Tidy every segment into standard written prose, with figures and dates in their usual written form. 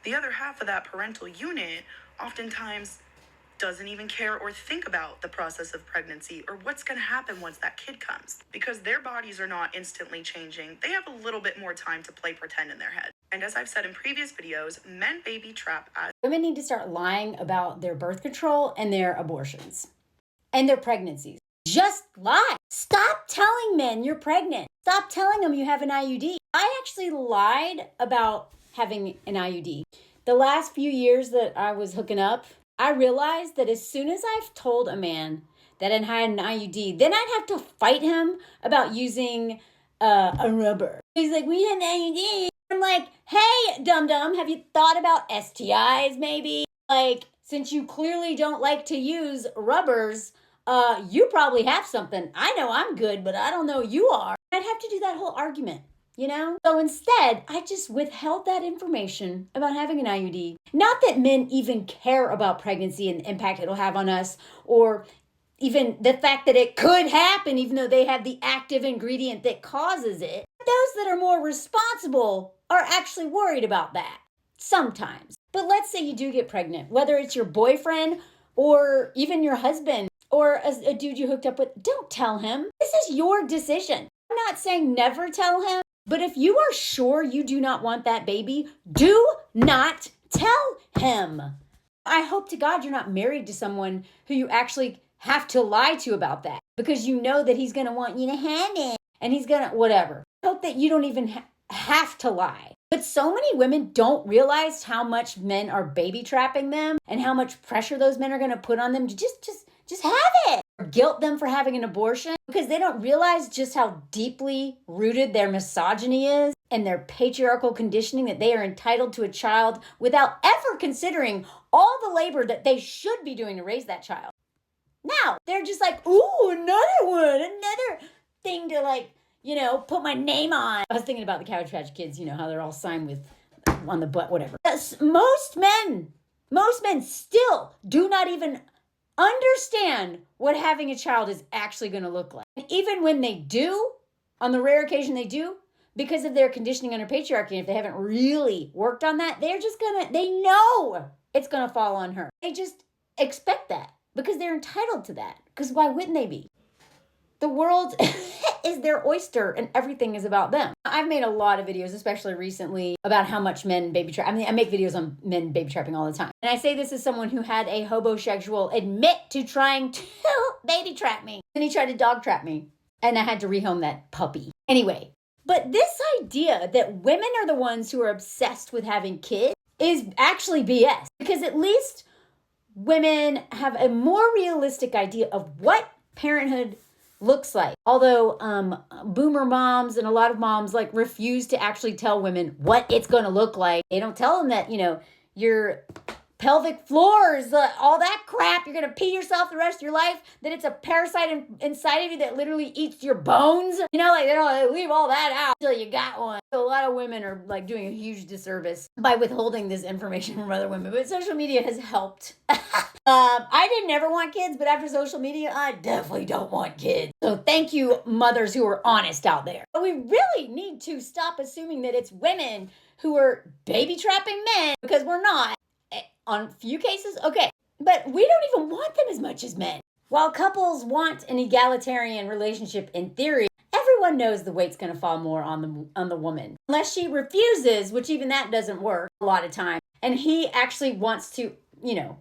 The other half of that parental unit oftentimes doesn't even care or think about the process of pregnancy or what's going to happen once that kid comes. Because their bodies are not instantly changing, they have a little bit more time to play pretend in their head. And as I've said in previous videos, men baby trap as women need to start lying about their birth control and their abortions and their pregnancies. Just lie. Stop telling men you're pregnant. Stop telling them you have an IUD. I actually lied about having an IUD. The last few years that I was hooking up, I realized that as soon as I've told a man that I had an IUD, then I'd have to fight him about using a rubber. He's like, we had an IUD. I'm like, hey, dum-dum, have you thought about STIs maybe? Like, since you clearly don't like to use rubbers, you probably have something. I know I'm good, but I don't know you are. I'd have to do that whole argument, you know? So instead, I just withheld that information about having an IUD. Not that men even care about pregnancy and the impact it'll have on us, or even the fact that it could happen even though they have the active ingredient that causes it. Those that are more responsible are actually worried about that sometimes. But let's say you do get pregnant, whether it's your boyfriend or even your husband or a dude you hooked up with. Don't tell him. This is your decision. I'm not saying never tell him, but if you are sure you do not want that baby, do not tell him. I hope to God you're not married to someone who you actually have to lie to about that, because you know that he's going to want you to have it and he's going to whatever. I hope that you don't even have to lie. But so many women don't realize how much men are baby trapping them and how much pressure those men are going to put on them to just have it. Or guilt them for having an abortion, because they don't realize just how deeply rooted their misogyny is and their patriarchal conditioning, that they are entitled to a child without ever considering all the labor that they should be doing to raise that child. Now, they're just like, ooh, another thing to, like, you know, put my name on. I was thinking about the Cabbage Patch Kids, you know, how they're all signed with on the butt, whatever. Most men still do not even understand what having a child is actually going to look like. And even when they do, on the rare occasion they do, because of their conditioning under patriarchy, if they haven't really worked on that, they know it's going to fall on her. They just expect that because they're entitled to that. Because why wouldn't they be? The world is their oyster and everything is about them. I've made a lot of videos, especially recently, about how much men baby trap. I mean, I make videos on men baby trapping all the time. And I say this as someone who had a homosexual admit to trying to baby trap me. And he tried to dog trap me. And I had to rehome that puppy. Anyway, but this idea that women are the ones who are obsessed with having kids is actually BS. Because at least women have a more realistic idea of what parenthood looks like. Although boomer moms and a lot of moms like refuse to actually tell women what it's going to look like. They don't tell them that, you know, your pelvic floors, all that crap, you're going to pee yourself the rest of your life, that it's a parasite inside of you that literally eats your bones. You know, like they don't leave all that out until you got one. So a lot of women are like doing a huge disservice by withholding this information from other women. But social media has helped. I didn't never want kids, but after social media, I definitely don't want kids. So thank you, mothers who are honest out there. But we really need to stop assuming that it's women who are baby trapping men, because we're not. On a few cases, okay. But we don't even want them as much as men. While couples want an egalitarian relationship in theory, everyone knows the weight's going to fall more on the woman. Unless she refuses, which even that doesn't work a lot of time. And he actually wants to, you know,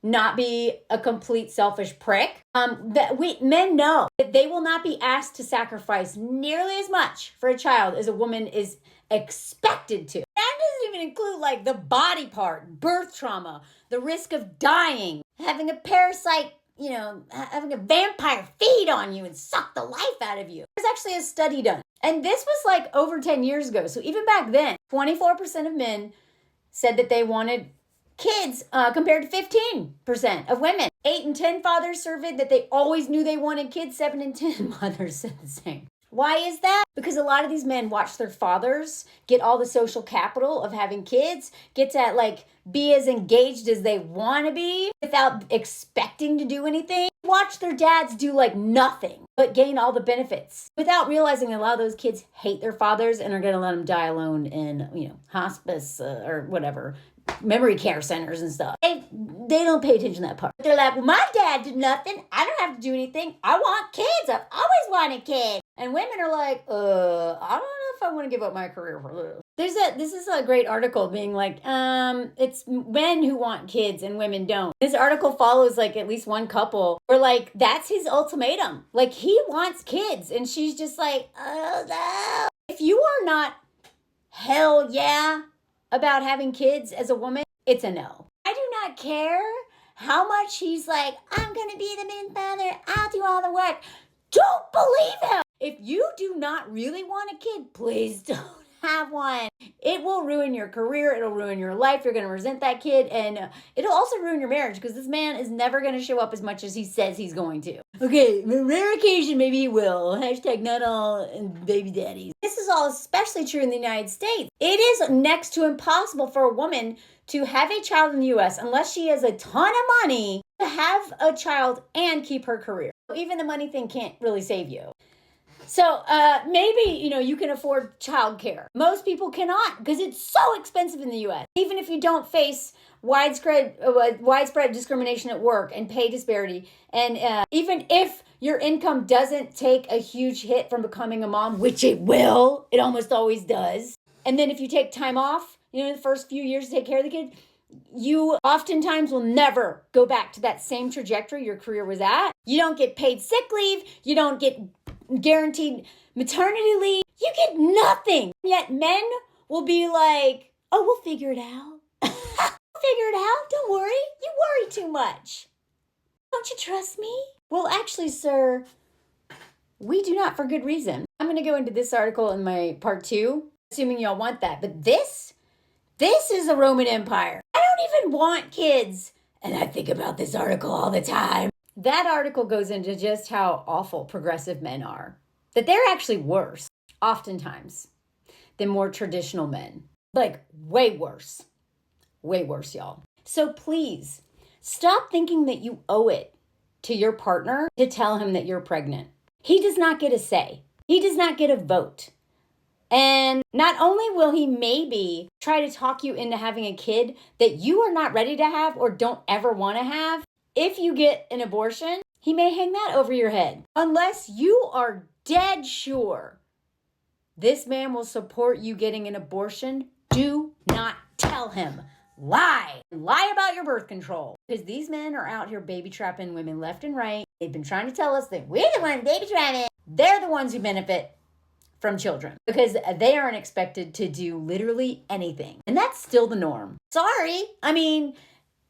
not be a complete selfish prick. Men know that they will not be asked to sacrifice nearly as much for a child as a woman is expected to. That doesn't even include like the body part, birth trauma, the risk of dying, having a parasite, you know, having a vampire feed on you and suck the life out of you. There's actually a study done. And this was like over 10 years ago. So even back then, 24% of men said that they wanted kids compared to 15% of women. 8 in 10 fathers surveyed that they always knew they wanted kids. 7 in 10 mothers said the same. Why is that? Because a lot of these men watch their fathers get all the social capital of having kids, get to like be as engaged as they want to be without expecting to do anything. Watch their dads do like nothing but gain all the benefits without realizing a lot of those kids hate their fathers and are going to let them die alone in, hospice or whatever, memory care centers and stuff. They don't pay attention to that part. They're like, well, my dad did nothing. I don't have to do anything. I want kids. I've always wanted kids. And women are like, I don't know if I want to give up my career for this. This is a great article being like, it's men who want kids and women don't. This article follows like at least one couple where like, that's his ultimatum. Like he wants kids and she's just like, oh no. If you are not hell yeah about having kids as a woman, it's a no. I do not care how much he's like, I'm going to be the main father. I'll do all the work. Don't believe him. If you do not really want a kid, please don't have one. It will ruin your career. It'll ruin your life. You're going to resent that kid. And it'll also ruin your marriage because this man is never going to show up as much as he says he's going to. Okay, rare occasion, maybe he will. Hashtag not all baby daddies. This is all especially true in the United States. It is next to impossible for a woman to have a child in the U.S. unless she has a ton of money to have a child and keep her career. Even the money thing can't really save you. So maybe, you can afford childcare. Most people cannot because it's so expensive in the U.S. Even if you don't face widespread discrimination at work and pay disparity, and even if your income doesn't take a huge hit from becoming a mom, which it will, it almost always does. And then if you take time off, in the first few years to take care of the kid, you oftentimes will never go back to that same trajectory your career was at. You don't get paid sick leave. You don't get guaranteed maternity leave. You get nothing. Yet men will be like, oh, we'll figure it out. We'll figure it out. Don't worry. You worry too much. Don't you trust me? Well, actually, sir, we do not for good reason. I'm going to go into this article in my part 2, assuming y'all want that. But this is the Roman Empire. I don't even want kids. And I think about this article all the time. That article goes into just how awful progressive men are. That they're actually worse, oftentimes, than more traditional men. Like, way worse. Way worse, y'all. So please, stop thinking that you owe it to your partner to tell him that you're pregnant. He does not get a say. He does not get a vote. And not only will he maybe try to talk you into having a kid that you are not ready to have or don't ever want to have, if you get an abortion, he may hang that over your head. Unless you are dead sure this man will support you getting an abortion, do not tell him. Lie. Lie about your birth control. Because these men are out here baby trapping women left and right. They've been trying to tell us that we're the ones baby trapping. They're the ones who benefit from children because they aren't expected to do literally anything. And that's still the norm. Sorry. I mean,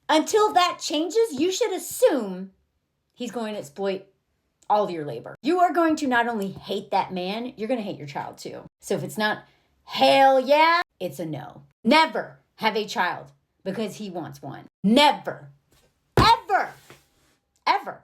until that changes, you should assume he's going to exploit all of your labor. You are going to not only hate that man, you're going to hate your child too. So if it's not hell yeah, it's a no. Never have a child because he wants one. Never, ever, ever.